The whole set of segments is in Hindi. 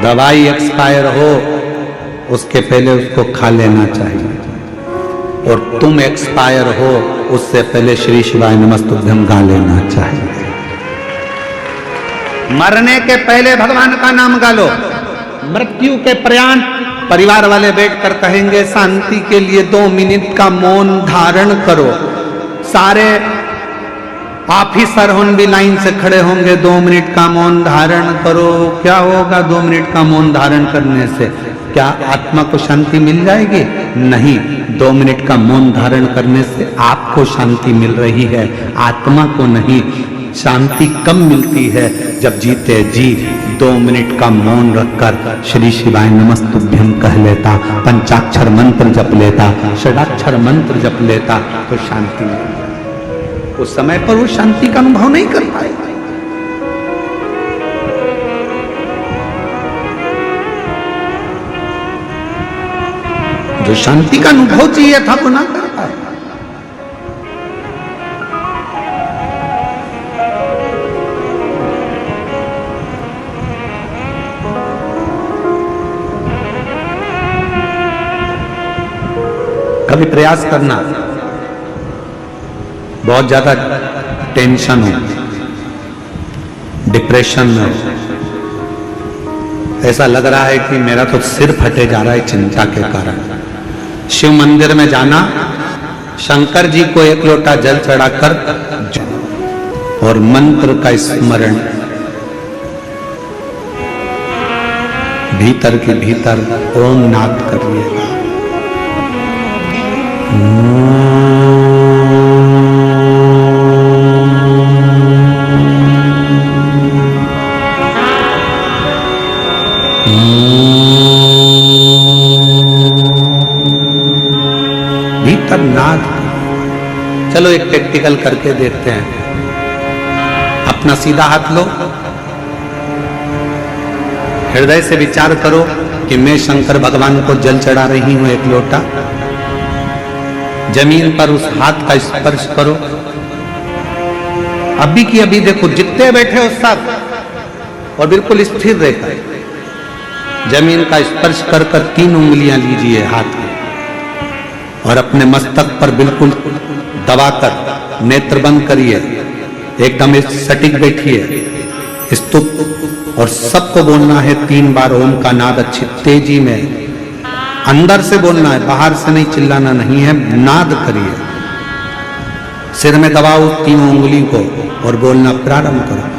दवाई एक्सपायर हो उसके पहले उसको खा लेना चाहिए, और तुम एक्सपायर हो उससे पहले श्री शिवाय नमस्तुभ्यम गा लेना चाहिए। मरने के पहले भगवान का नाम गा लो। मृत्यु के पर्यंत परिवार वाले बैठकर कहेंगे शांति के लिए 2 मिनट का मौन धारण करो। सारे ऑफिसर हों भी लाइन से खड़े होंगे, 2 मिनट का मौन धारण करो। क्या होगा 2 मिनट का मौन धारण करने से? क्या आत्मा को शांति मिल जाएगी? नहीं, 2 मिनट का मौन धारण करने से आपको शांति मिल रही है, आत्मा को नहीं। शांति कम मिलती है जब जीते जी 2 मिनट का मौन रखकर श्री शिवाय नमस्तुभ्यम कह लेता, पंचाक्षर मंत्र जप लेता, षडाक्षर मंत्र जप लेता, तो शांति मिलती। उस समय पर वो शांति का अनुभव नहीं कर पाए। जो शांति का अनुभव चाहिए था वो ना कर पाए। कभी प्रयास करना, बहुत ज्यादा टेंशन हो, डिप्रेशन में हो, ऐसा लग रहा है कि मेरा तो सिर फटे जा रहा है चिंता के कारण, शिव मंदिर में जाना, शंकर जी को 1 लोटा जल चढ़ाकर और मंत्र का स्मरण भीतर के भीतर ओम नाद करिएगा। भीतर नाद। चलो एक प्रैक्टिकल करके देखते हैं। अपना सीधा हाथ लो, हृदय से विचार करो कि मैं शंकर भगवान को जल चढ़ा रही हूं 1 लोटा। जमीन पर उस हाथ का स्पर्श करो। अभी की अभी देखो, जितने बैठे हो सब, और बिल्कुल स्थिर रहकर जमीन का स्पर्श कर 3 उंगलियां लीजिए हाथ में, और अपने मस्तक पर बिल्कुल दबाकर नेत्र बंद करिए, एकदम सटीक बैठिए स्तुप, और सबको बोलना है 3 बार ओम का नाद अच्छी तेजी में। अंदर से बोलना है, बाहर से नहीं, चिल्लाना नहीं है, नाद करिए। सिर में दबाओ 3 उंगली को और बोलना प्रारंभ करो।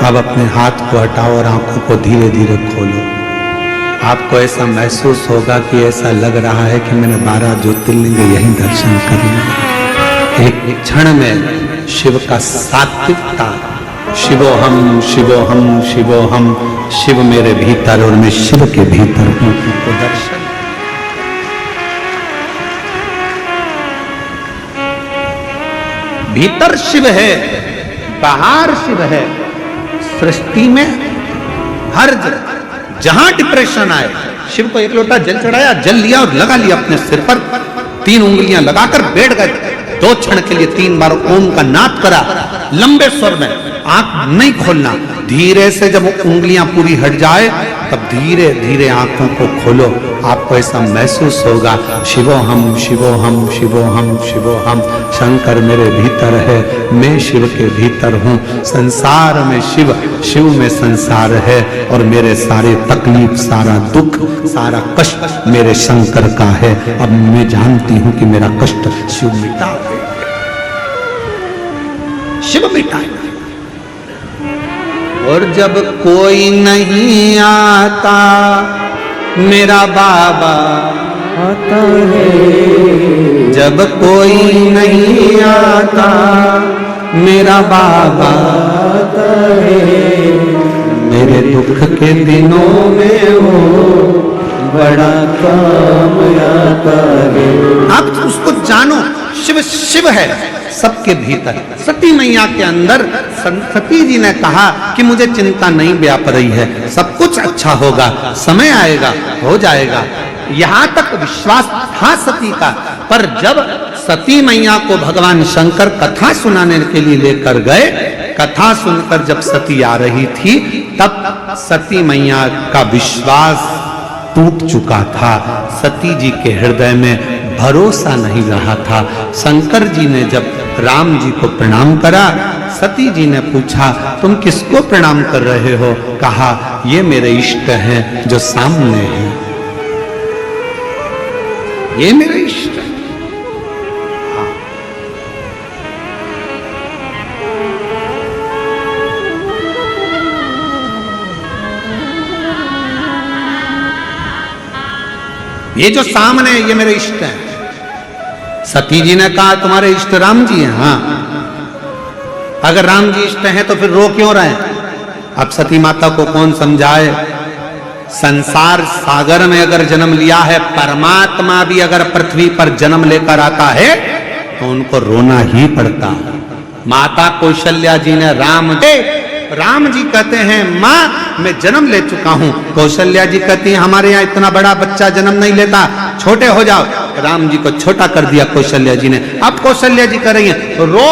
अब अपने हाथ को हटाओ और आंखों को धीरे धीरे खोलो। आपको ऐसा महसूस होगा कि ऐसा लग रहा है कि मैंने 12 ज्योतिर्लिंग यही दर्शन कर लिए। एक क्षण में शिव का सात्विकता, शिवोहम शिवोहम शिवोहम, शिव मेरे भीतर और मैं शिव के भीतर हूं, को दर्शन। भीतर शिव है, बाहर शिव है। सृष्टि में हर जहां डिप्रेशन आए, शिव को 1 लोटा जल चढ़ाया, जल लिया और लगा लिया अपने सिर पर, 3 उंगलियां लगाकर बैठ गए। 2 क्षण के लिए 3 बार ओम का नाद करा, लंबे स्वर में, आंख नहीं खोलना। धीरे से जब उंगलियां पूरी हट जाए तब धीरे धीरे आंखों को खोलो। आपको ऐसा महसूस होगा, शिवोहम शिवोहम शिवोहम शिवोहम, शंकर मेरे भीतर है, मैं शिव के भीतर हूँ। संसार में शिव, शिव में संसार है, और मेरे सारे तकलीफ, सारा दुख, सारा कष्ट मेरे शंकर का है। अब मैं जानती हूँ कि मेरा कष्ट शिव मिटा, शिव मिटाए। और जब कोई नहीं आता, मेरा बाबा आता है। जब कोई नहीं आता, मेरा बाबा मेरे दुख के दिनों में वो बड़ा काम आता है। आप उसको जानो, शिव शिव है सबके भीतर। सती मैया के अंदर सती जी ने कहा कि मुझे चिंता नहीं व्याप रही है, सब कुछ अच्छा होगा, समय आएगा, हो जाएगा। यहां तक विश्वास था सती का। पर जब सती मैया को भगवान शंकर कथा सुनाने के लिए लेकर गए, कथा सुनकर जब सती आ रही थी, तब सती मैया का विश्वास टूट चुका था। सती जी के हृदय में भरोसा नहीं रहा था। शंकर जी ने जब राम जी को प्रणाम करा, सती जी ने पूछा तुम किसको प्रणाम कर रहे हो? कहा ये मेरे इष्ट हैं जो सामने हैं, ये मेरे इष्ट हैं। ये जो सामने ये मेरे इष्ट हैं। सती जी ने कहा तुम्हारे इष्ट राम जी हैं? हाँ। अगर राम जी इष्ट हैं तो फिर रो क्यों रहे? अब सती माता को कौन समझाए? संसार सागर में अगर जन्म लिया है, परमात्मा भी अगर पृथ्वी पर जन्म लेकर आता है तो उनको रोना ही पड़ता है। माता कौशल्या जी ने राम जी कहते हैं माँ मैं जन्म ले चुका हूं। कौशल्या जी कहती हैं हमारे यहाँ इतना बड़ा बच्चा जन्म नहीं लेता, छोटे हो जाओ। राम जी को छोटा कर दिया कौशल्या जी ने। अब कौशल्या जी कह रही हैं रो।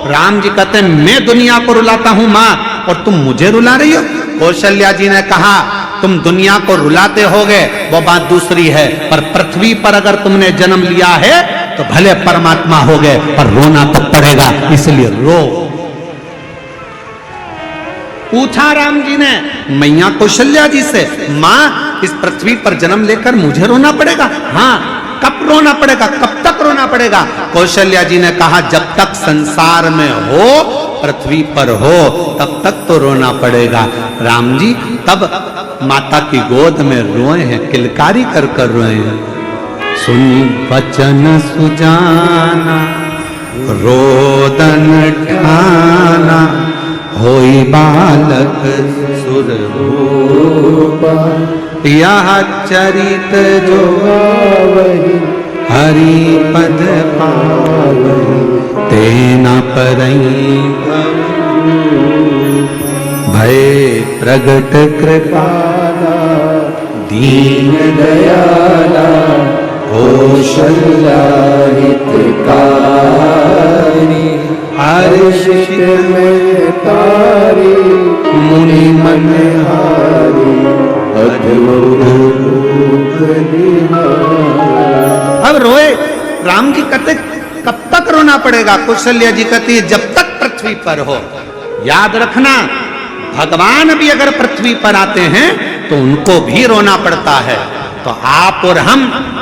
राम जी कहते हैं मैं दुनिया को रुलाता हूं माँ, और तुम मुझे रुला रही हो? कौशल्या जी ने कहा तुम दुनिया को रुलाते होगे वो बात दूसरी है, पर पृथ्वी पर अगर तुमने जन्म लिया है तो भले परमात्मा हो गए पर रोना तो पड़ेगा, इसलिए रो। पूछा राम जी ने मैया कौशल्या जी से, माँ इस पृथ्वी पर जन्म लेकर मुझे रोना पड़ेगा? हाँ। कब रोना पड़ेगा, कब तक रोना पड़ेगा? कौशल्या जी ने कहा जब तक संसार में हो, पृथ्वी पर हो, तब तक तो रोना पड़ेगा। राम जी तब माता की गोद में रोए हैं, किलकारी कर कर रोए हैं। सुनी वचन सुजाना रोदन ठाना, होई बालक सुरभूपा, यह चरित जो गावहि हरि पद पावहि, तेना परई भय प्रगट कृपाला, दीन दयाला, कौशल्या हितकारी, हर्षित में तारी, मुनि मन हारी, अब रोए। राम जी कहते कब तक रोना पड़ेगा? कौशल्या जी कहती है जब तक पृथ्वी पर हो। याद रखना भगवान भी अगर पृथ्वी पर आते हैं तो उनको भी रोना पड़ता है। तो आप और हम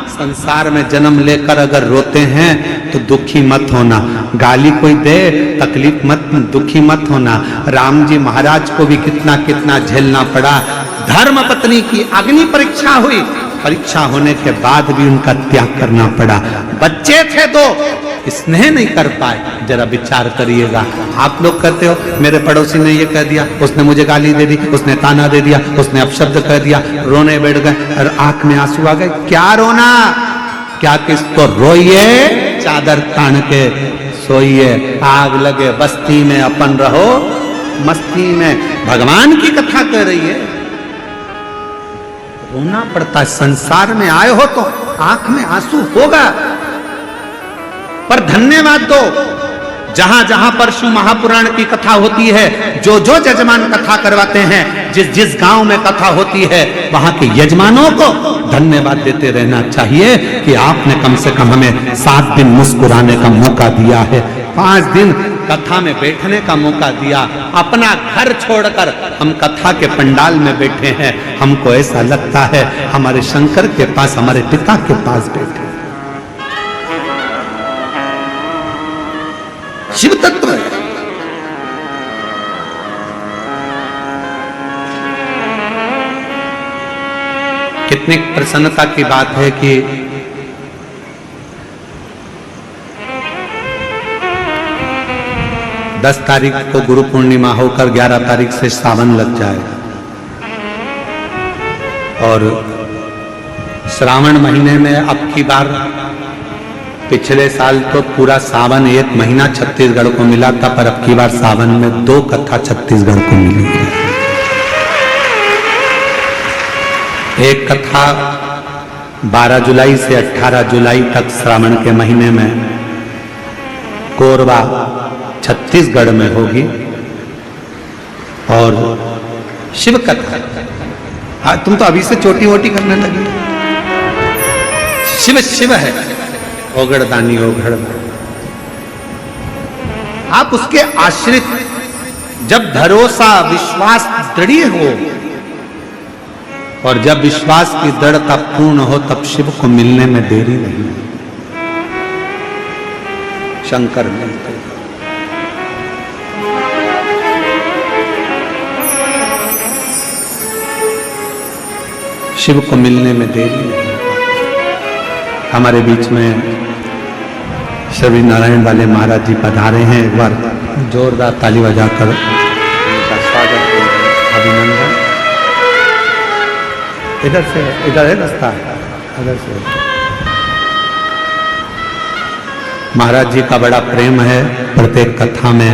संसार में जन्म लेकर अगर रोते हैं तो दुखी मत होना। गाली कोई दे तकलीफ मत, दुखी मत होना। राम जी महाराज को भी कितना कितना झेलना पड़ा। धर्म पत्नी की अग्नि परीक्षा हुई, परीक्षा होने के बाद भी उनका त्याग करना पड़ा। बच्चे थे तो स्नेह नहीं कर पाए। जरा विचार करिएगा। आप लोग कहते हो मेरे पड़ोसी ने ये कह दिया, उसने मुझे गाली दे दी, उसने ताना दे दिया, उसने अपशब्द कह दिया, रोने बैठ गए और आंख में आंसू आ गए। क्या रोना? क्या किसको रोइए, चादर तान के सोइए। आग लगे बस्ती में अपन रहो मस्ती में। भगवान की कथा कह रही है, रोना पड़ता है। संसार में आए हो तो आंख में आंसू होगा, पर धन्यवाद दो। जहां जहां पर शिव महापुराण की कथा होती है, जो जो यजमान कथा करवाते हैं, जिस जिस गांव में कथा होती है, वहां के यजमानों को धन्यवाद देते रहना चाहिए कि आपने कम से कम हमें 7 दिन मुस्कुराने का मौका दिया है, 5 दिन कथा में बैठने का मौका दिया। अपना घर छोड़कर हम कथा के पंडाल में बैठे हैं। हमको ऐसा लगता है हमारे शंकर के पास, हमारे पिता के पास बैठे। शिव तत्व है। कितनी प्रसन्नता की बात है कि 10 तारीख को गुरु पूर्णिमा होकर 11 तारीख से सावन लग जाएगा। और श्रावण महीने में अब की बार, पिछले साल तो पूरा सावन 1 महीना छत्तीसगढ़ को मिला था, पर अब की बार सावन में 2 कथा छत्तीसगढ़ को मिली है। एक कथा 12 जुलाई से 18 जुलाई तक श्रावण के महीने में कोरबा छत्तीसगढ़ में होगी। और शिव कथा, हाँ तुम तो अभी से चोटी वोटी करने लगी। शिव शिव है, ओगड़दानी ओगड़। आप उसके आश्रित, जब भरोसा विश्वास दृढ़ हो, और जब विश्वास की दृढ़ता पूर्ण हो, तब शिव को मिलने में देरी नहीं। शंकर मिलते हैं। शिव को मिलने में देरी नहीं। हमारे बीच में श्री नारायण वाले महाराज जी पधारे हैं। एक बार जोरदार ताली बजाकर उनका स्वागत हो, अभिनंदन। इधर से, इधर है रास्ता, इधर से। महाराज जी का बड़ा प्रेम है। प्रत्येक कथा में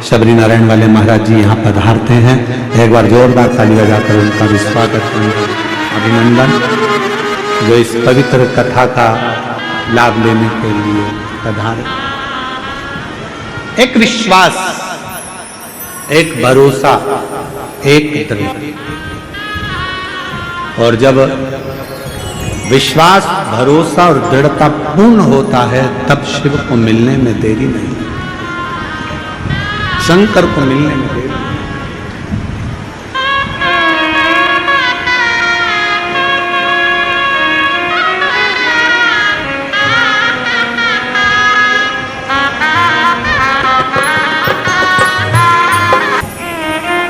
शबरी नारायण वाले महाराज जी यहाँ पधारते हैं। एक बार जोरदार ताली बजाकर उनका भी स्वागत, अभिनंदन, जो इस पवित्र कथा का लाभ लेने के लिए पधारे। एक विश्वास, एक भरोसा, एक दृढ़। और जब विश्वास, भरोसा और दृढ़ता पूर्ण होता है, तब शिव को मिलने में देरी नहीं, शंकर को मिलने में देरी नहीं।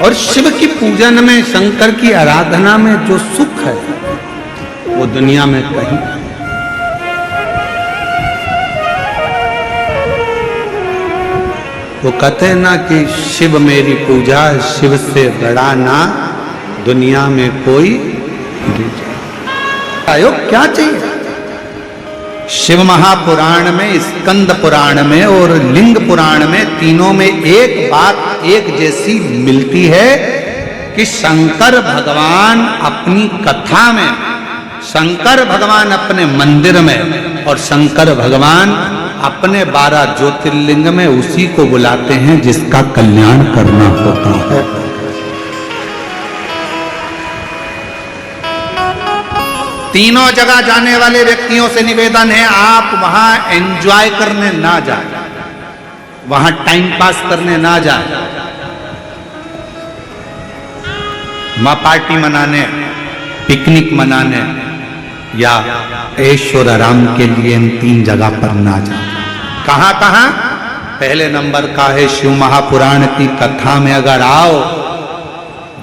और शिव की पूजन में, शंकर की आराधना में जो सुख है, वो दुनिया में कहीं। वो कहते हैं ना कि शिव मेरी पूजा, शिव से बड़ा ना दुनिया में कोई। आयो क्या चाहिए? शिव महापुराण में, स्कंद पुराण में और लिंग पुराण में, तीनों में एक बात एक जैसी मिलती है कि शंकर भगवान अपनी कथा में, शंकर भगवान अपने मंदिर में, और शंकर भगवान अपने 12 ज्योतिर्लिंग में उसी को बुलाते हैं जिसका कल्याण करना होता है। तीनों जगह जाने वाले व्यक्तियों से निवेदन है, आप वहां एंजॉय करने ना जाए, वहां टाइम पास करने ना जाए, वहां पार्टी मनाने, पिकनिक मनाने या ऐशोर आराम के लिए इन 3 जगह पर ना जाए। कहां कहां? पहले नंबर का है शिव महापुराण की कथा में अगर आओ,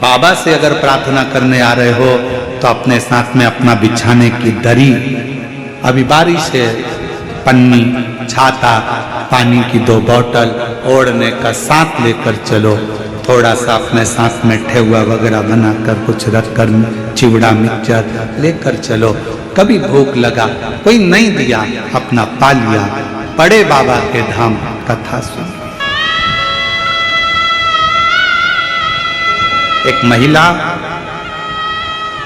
बाबा से अगर प्रार्थना करने आ रहे हो तो अपने साथ में अपना बिछाने की दरी, अभी बारिश है, पन्नी, छाता, पानी की 2 बोतल ओढ़ने का साथ लेकर चलो। थोड़ा सा अपने साथ में ठेहुआ वगैरह बनाकर कुछ रखकर, चिवड़ा मिक्सचर लेकर चलो। कभी भूख लगा, कोई नहीं दिया, अपना पा लिया, पड़े बाबा के धाम, कथा सुन। एक महिला,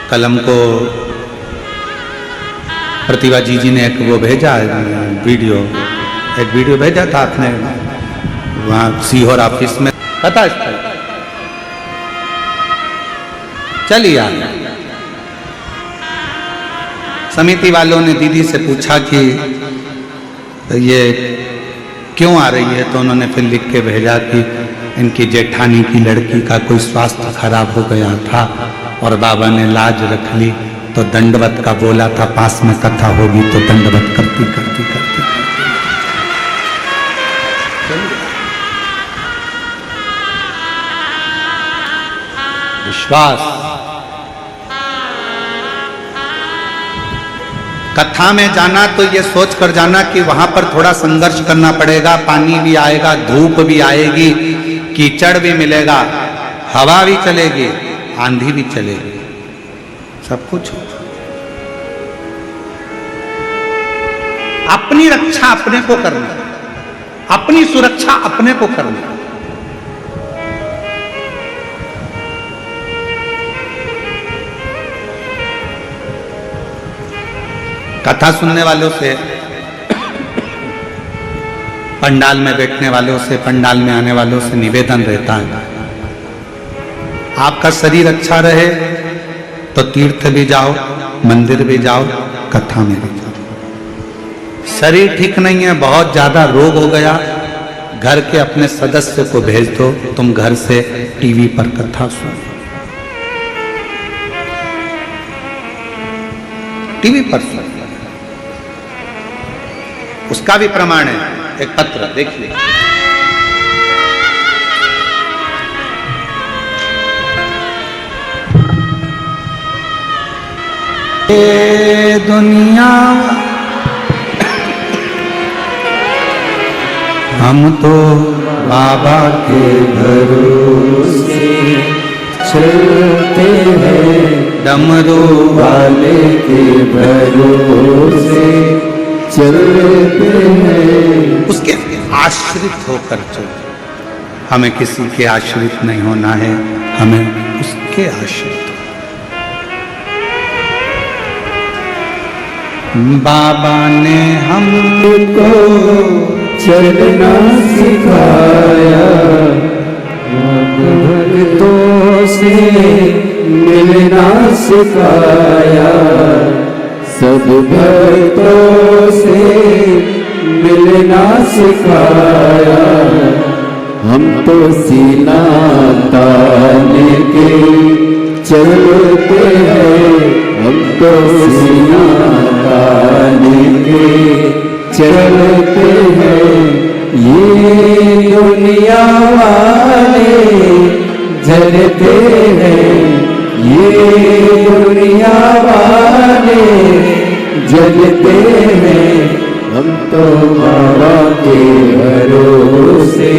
कलम को प्रतिभा जी ने एक वो भेजा वीडियो, एक वीडियो भेजा था आपने वहाँ सीहोर ऑफिस में, कथा स्थल। चलिए समिति वालों ने दीदी से पूछा कि ये क्यों आ रही है, तो उन्होंने फिर लिख के भेजा कि इनकी जेठानी की लड़की का कोई स्वास्थ्य खराब हो गया था और बाबा ने लाज रख ली, तो दंडवत का बोला था, पास में कथा होगी तो दंडवत करती करती करती विश्वास। कथा में जाना तो ये सोच कर जाना कि वहां पर थोड़ा संघर्ष करना पड़ेगा, पानी भी आएगा, धूप भी आएगी, कीचड़ भी मिलेगा, हवा भी चलेगी, आंधी भी चलेगी, सब कुछ। अपनी रक्षा अपने को करना, अपनी सुरक्षा अपने को करना। कथा सुनने वालों से, पंडाल में बैठने वालों से, पंडाल में आने वालों से निवेदन रहता है, आपका शरीर अच्छा रहे तो तीर्थ भी जाओ, मंदिर भी जाओ, कथा में भी जाओ। शरीर ठीक नहीं है, बहुत ज्यादा रोग हो गया, घर के अपने सदस्य को भेज दो, तुम घर से टीवी पर कथा सुनो, टीवी पर सुनो। उसका भी प्रमाण है, एक पत्र देखिए। ये दुनिया हम तो बाबा के भरोसे चलते हैं, डमरू वाले के भरोसे चलते हैं। उसके आश्रित होकर चलो, हमें किसी के आश्रित नहीं होना है, हमें उसके आश्रित। बाबा ने हमको चलना सिखाया, भक्तों से मिलना सिखाया, सब भक्तों से मिलना सिखाया। हम तो सीना ताने के चलते हैं, हम तो सीना ताने के चलते हैं। ये दुनिया वाले जलते हैं, ये दुनिया वाले जलते हैं। हम तो बाबा के भरोसे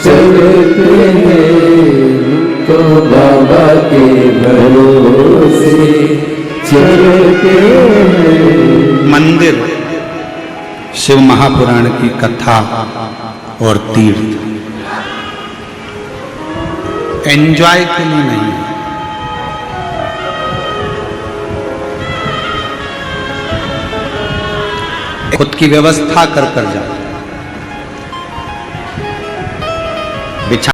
चलते हैं, हम तो बाबा के भरोसे चलते हैं। मंदिर शिव महापुराण की कथा और तीर्थ एंजॉय के लिए नहीं है, खुद की व्यवस्था कर कर जाओ।